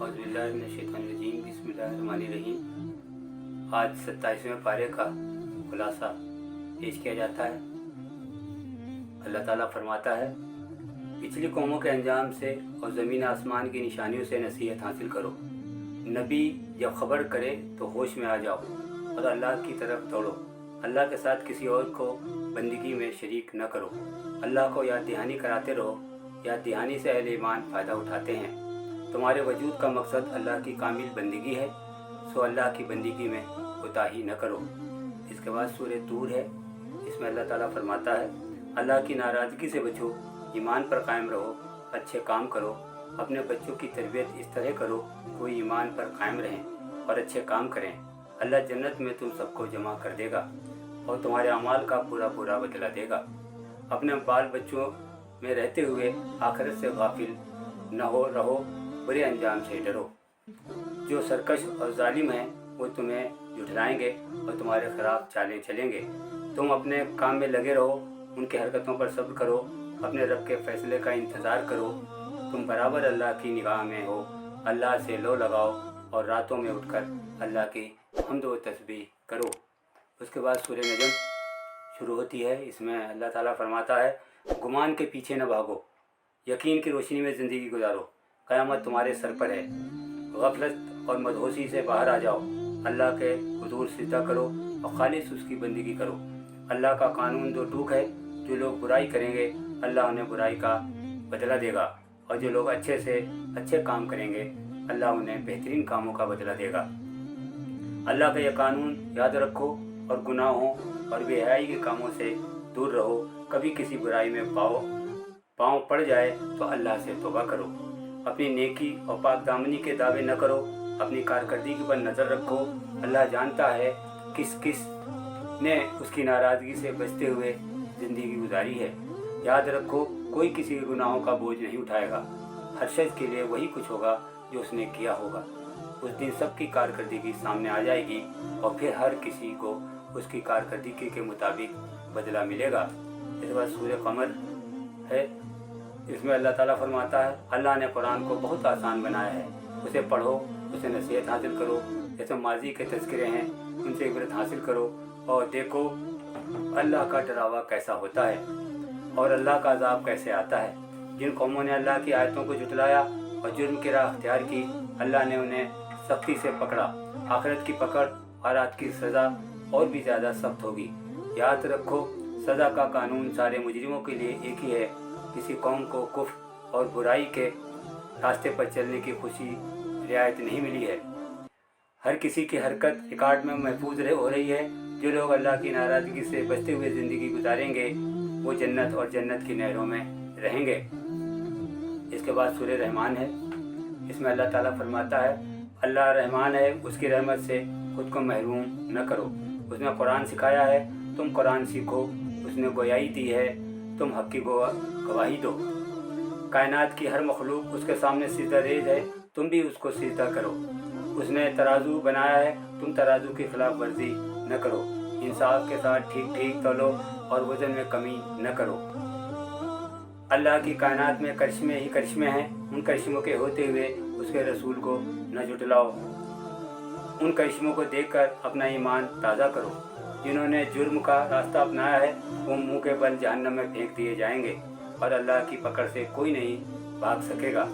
औज़ुबिल्लाहिमिनश्शैतानिर्रजीम बिस्मिल्लाहिर्रहमानिर्रहीम। आज 27वें पारे का खुलासा पेश किया जाता है। अल्लाह ताला फरमाता है, पिछली कौमों के अंजाम से और ज़मीन आसमान की निशानियों से नसीहत हासिल करो। नबी जब खबर करे तो होश में आ जाओ और अल्लाह की तरफ दौड़ो। अल्लाह के साथ किसी और को बंदगी में शरीक न करो। अल्लाह को याद दहानी कराते रहो। याद दहानी से अहले ईमान फ़ायदा उठाते हैं। तुम्हारे वजूद का मकसद अल्लाह की कामिल बंदगी है, सो अल्लाह की बंदगी में कोताही न करो। इसके बाद सूरह तूर है। इसमें अल्लाह ताला फरमाता है, अल्लाह की नाराज़गी से बचो, ईमान पर कायम रहो, अच्छे काम करो। अपने बच्चों की तरबियत इस तरह करो कोई ईमान पर कायम रहें और अच्छे काम करें। अल्लाह जन्नत में तुम सबको जमा कर देगा और तुम्हारे अमाल का पूरा पूरा बदला देगा। अपने बाल बच्चों में रहते हुए आखिरत से गाफिल न हो रहो, बुरे अंजाम से डरो। जो सरकश और जालिम हैं वो तुम्हें झुठलाएंगे और तुम्हारे खिलाफ चालें चलेंगे। तुम अपने काम में लगे रहो, उनकी हरकतों पर सब्र करो, अपने रब के फैसले का इंतज़ार करो। तुम बराबर अल्लाह की निगाह में हो। अल्लाह से लो लगाओ और रातों में उठकर अल्लाह की हम्द व तस्बीह करो। उसके बाद सूरह नजम शुरू होती है। इसमें अल्लाह ताला फरमाता है, गुमान के पीछे न भागो, यकीन की रोशनी में ज़िंदगी गुजारो। क़यामत तुम्हारे सर पर है। गफलत और मदहोशी से बाहर आ जाओ। अल्लाह के हुजूर सिजदा करो और खालिस उसकी बंदगी करो। अल्लाह का कानून दो टूक है। जो लोग बुराई करेंगे अल्लाह उन्हें बुराई का बदला देगा और जो लोग अच्छे से अच्छे काम करेंगे अल्लाह उन्हें बेहतरीन कामों का बदला देगा। अल्लाह का यह कानून याद रखो और गुनाहों और बेहयाई के कामों से दूर रहो। कभी किसी बुराई में पाँव पड़ जाए तो अल्लाह से तौबा करो। अपनी नेकी और पाक दामनी के दावे न करो। अपनी कारकर्दगी पर नज़र रखो। अल्लाह जानता है किस किस ने उसकी नाराज़गी से बचते हुए ज़िंदगी गुजारी है। याद रखो, कोई किसी के गुनाहों का बोझ नहीं उठाएगा। हर शख्स के लिए वही कुछ होगा जो उसने किया होगा। उस दिन सबकी कारकर्दगी सामने आ जाएगी और फिर हर किसी को उसकी कारकर्दगी के मुताबिक बदला मिलेगा। इस बार सूरह कमर है। इसमें अल्लाह ताला फरमाता है, अल्लाह ने कुरान को बहुत आसान बनाया है। उसे पढ़ो, उसे नसीहत हासिल करो। जैसे माजी के तज़किरे हैं उनसे इबरत हासिल करो और देखो अल्लाह का डरावा कैसा होता है और अल्लाह का अज़ाब कैसे आता है। जिन कौमों ने अल्लाह की आयतों को झुटलाया और जुर्म की राह अख्तियार की, अल्लाह ने उन्हें सख्ती से पकड़ा। आखिरत की पकड़ और रात की सज़ा और भी ज़्यादा सख्त होगी। याद रखो, सज़ा का कानून सारे मुजरिमों के लिए एक ही है। किसी कौम को कुफ्र और बुराई के रास्ते पर चलने की खुशी रियायत नहीं मिली है। हर किसी की हरकत रिकॉर्ड में महफूज हो रही है। जो लोग अल्लाह की नाराज़गी से बचते हुए ज़िंदगी गुजारेंगे वो जन्नत और जन्नत की नहरों में रहेंगे। इसके बाद सूरह रहमान है। इसमें अल्लाह ताला फरमाता है, अल्लाह रहमान है, उसकी रहमत से खुद को महरूम न करो। उसने कुरान सिखाया है, तुम कुरान सीखो। उसने गोयाई दी है, तुम हक़ की गवाही दो। कायनात की हर मखलूक उसके सामने सिजदा रेज़ है, तुम भी उसको सिजदा करो। उसने तराजू बनाया है, तुम तराजू की खिलाफ वर्जी न करो। इंसाफ के साथ ठीक ठीक तौलो और वज़न में कमी न करो। अल्लाह की कायनात में करिश्मे ही करिश्मे हैं। उन करिश्मों के होते हुए उसके रसूल को न झुटलाओ। उन करिश्मों को देखकर अपना ईमान ताज़ा करो। जिन्होंने जुर्म का रास्ता अपनाया है वो मुंह के बल जहन्नम में फेंक दिए जाएंगे और अल्लाह की पकड़ से कोई नहीं भाग सकेगा।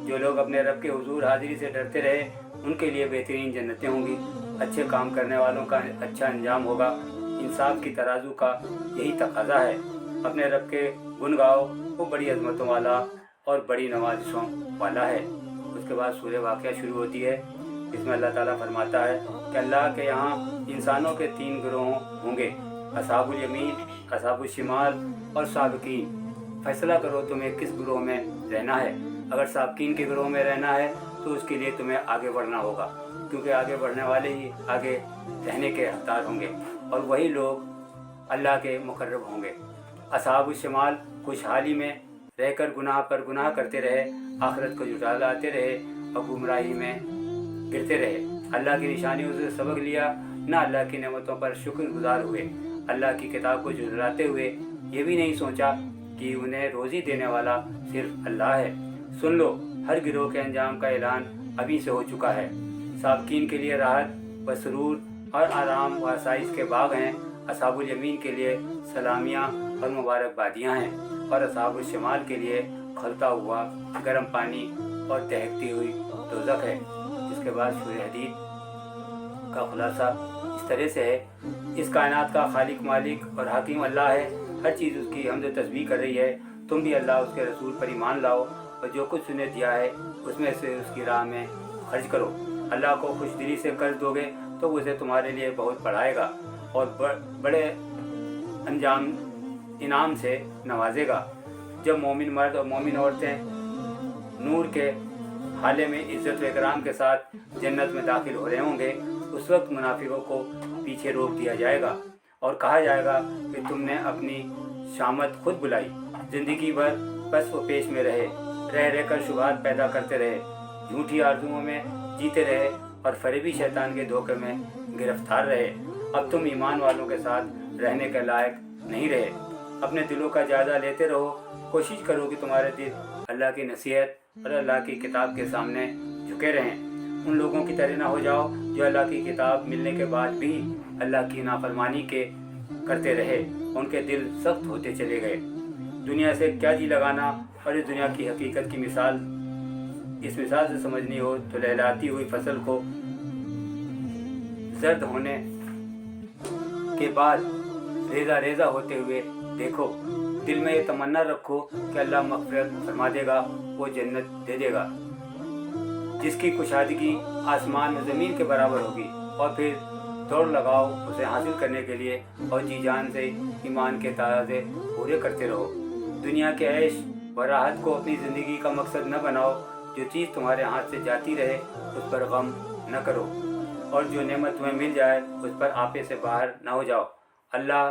जो लोग अपने रब के हुजूर हाजिरी से डरते रहे उनके लिए बेहतरीन जन्नतें होंगी। अच्छे काम करने वालों का अच्छा अंजाम होगा। इंसाफ की तराजू का यही तकाजा है। अपने रब के गुण गाओ, वो बड़ी अजमतों वाला और बड़ी नवाजिशों वाला है। उसके बाद सूरह वाक़िया शुरू होती है। इसमें अल्लाह ताला फरमाता है कि अल्लाह के यहाँ इंसानों के 3 गिरोह होंगे, अस्हाबुल यमीन, अस्हाबुल शिमाल और साबिकीन। फैसला करो तुम्हें किस गिरोह में रहना है। अगर साबिकीन के गिरोह में रहना है तो उसके लिए तुम्हें आगे बढ़ना होगा, क्योंकि आगे बढ़ने वाले ही आगे रहने के हकदार होंगे और वही लोग अल्लाह के मुकर्रब होंगे। अस्हाबुल शिमाल खुशहाली में रहकर गुनाह पर गुनाह करते रहे, आखिरत को झुठलाते रहे और गुमराही में गिरते रहे। अल्लाह की निशानियों से सबक लिया, ना अल्लाह की नेमतों पर शुक्रगुजार हुए। अल्लाह की किताब को झुठलाते हुए ये भी नहीं सोचा कि उन्हें रोज़ी देने वाला सिर्फ अल्लाह है। सुन लो, हर गिरोह के अंजाम का ऐलान अभी से हो चुका है। साबकीन के लिए राहत व सुरूर और आराम व आसाइश के बाग हैं। असहाबुल यमीन के लिए सलामियाँ और मुबारकबादियाँ हैं और असहाबुल शिमाल के लिए खौलता हुआ गर्म पानी और दहकती हुई दोज़ख है। इसके बाद सूरह हदीद का खुलासा इस तरह से है, इस कायनात का खालिक मालिक और हाकिम अल्लाह है। हर चीज़ उसकी हम्द तस्बीह कर रही है। तुम भी अल्लाह उसके रसूल पर ईमान लाओ और जो कुछ उन्हें दिया है उसमें से उसकी राह में खर्च करो। अल्लाह को खुशदिली से कर्ज दोगे तो उसे तुम्हारे लिए बहुत बढ़ाएगा और बड़े अंजाम इनाम से नवाजेगा। जब मोमिन मर्द और मोमिन औरतें नूर के हाले में इज़्ज़त व इकराम के साथ जन्नत में दाखिल हो रहे होंगे, उस वक्त मुनाफिकों को पीछे रोक दिया जाएगा और कहा जाएगा कि तुमने अपनी शामत खुद बुलाई। ज़िंदगी भर बस वो पेश में रह कर शुबहात पैदा करते रहे, झूठी आरज़ुओं में जीते रहे और फरेबी शैतान के धोखे में गिरफ्तार रहे। अब तुम ईमान वालों के साथ रहने के लायक नहीं रहे। अपने दिलों का जायज़ा लेते रहो। कोशिश करो कि तुम्हारे दिल अल्लाह की नसीहत और अल्लाह की किताब के सामने झुके रहें। उन लोगों की तरह ना हो जाओ जो अल्लाह की किताब मिलने के बाद भी अल्लाह की नाफरमानी करते रहे। उनके दिल सख्त होते चले गए। दुनिया से क्या जी लगाना और इस दुनिया की हकीकत की इस मिसाल से समझनी हो तो लहलाती हुई फसल को जर्द होने के बाद रेजा रेजा होते हुए देखो। दिल में ये तमन्ना रखो कि अल्लाह मग़फ़िरत फरमा देगा, वो जन्नत दे देगा जिसकी कुशादगी आसमान और ज़मीन के बराबर होगी। और फिर दौड़ लगाओ उसे हासिल करने के लिए और जी जान से ईमान के तकाज़े पूरे करते रहो। दुनिया के ऐश व राहत को अपनी ज़िंदगी का मकसद न बनाओ। जो चीज़ तुम्हारे हाथ से जाती रहे उस पर गम न करो और जो नेमत तुम्हें मिल जाए उस पर आपे से बाहर न हो जाओ। अल्लाह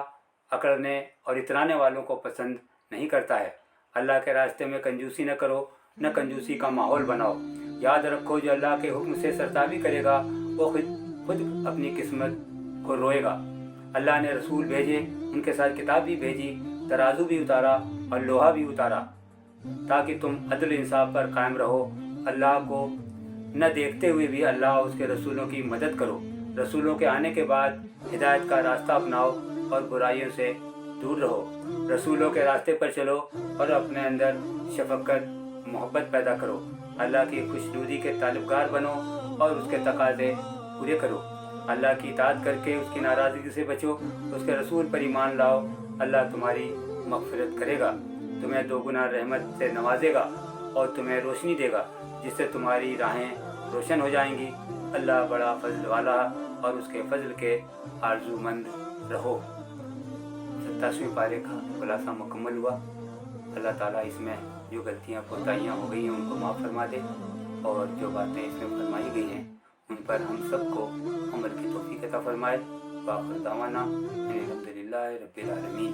अकड़ने और इतराने वालों को पसंद नहीं करता है। अल्लाह के रास्ते में कंजूसी न करो, न कंजूसी का माहौल बनाओ। याद रखो जो अल्लाह के हुक्म से सरताबी करेगा वो खुद अपनी किस्मत को रोएगा। अल्लाह ने रसूल भेजे, उनके साथ किताब भी भेजी, तराजू भी उतारा और लोहा भी उतारा ताकि तुम अदल इंसाफ पर कायम रहो। अल्लाह को न देखते हुए भी अल्लाह उसके रसूलों की मदद करो। रसूलों के आने के बाद हिदायत का रास्ता अपनाओ और बुराइयों से दूर रहो। रसूलों के रास्ते पर चलो और अपने अंदर शफकत मोहब्बत पैदा करो। अल्लाह की खुशनुदी के ताल्लुकार बनो और उसके तकाज़े पूरे करो। अल्लाह की इताअत करके उसकी नाराज़गी से बचो। उसके रसूल पर ईमान लाओ। अल्लाह तुम्हारी मग़फ़िरत करेगा, तुम्हें दोगुना रहमत से नवाजेगा और तुम्हें रोशनी देगा जिससे तुम्हारी राहें रोशन हो जाएंगी। अल्लाह बड़ा फजल वाला और उसके फजल के आरज़ूमंद रहो। 27वें पारे का खुलासा मुकम्मल हुआ। अल्लाह ताला इसमें जो गलतियाँ कोताहियाँ हो गई हैं उनको माफ़ फरमा दे और जो बातें इसमें फरमाई गई हैं उन पर हम सबको अमल की तौफीक अता फरमाए। वाखिर दावाना अनिल हम्दुलिल्लाहि रब्बिल आलमीन।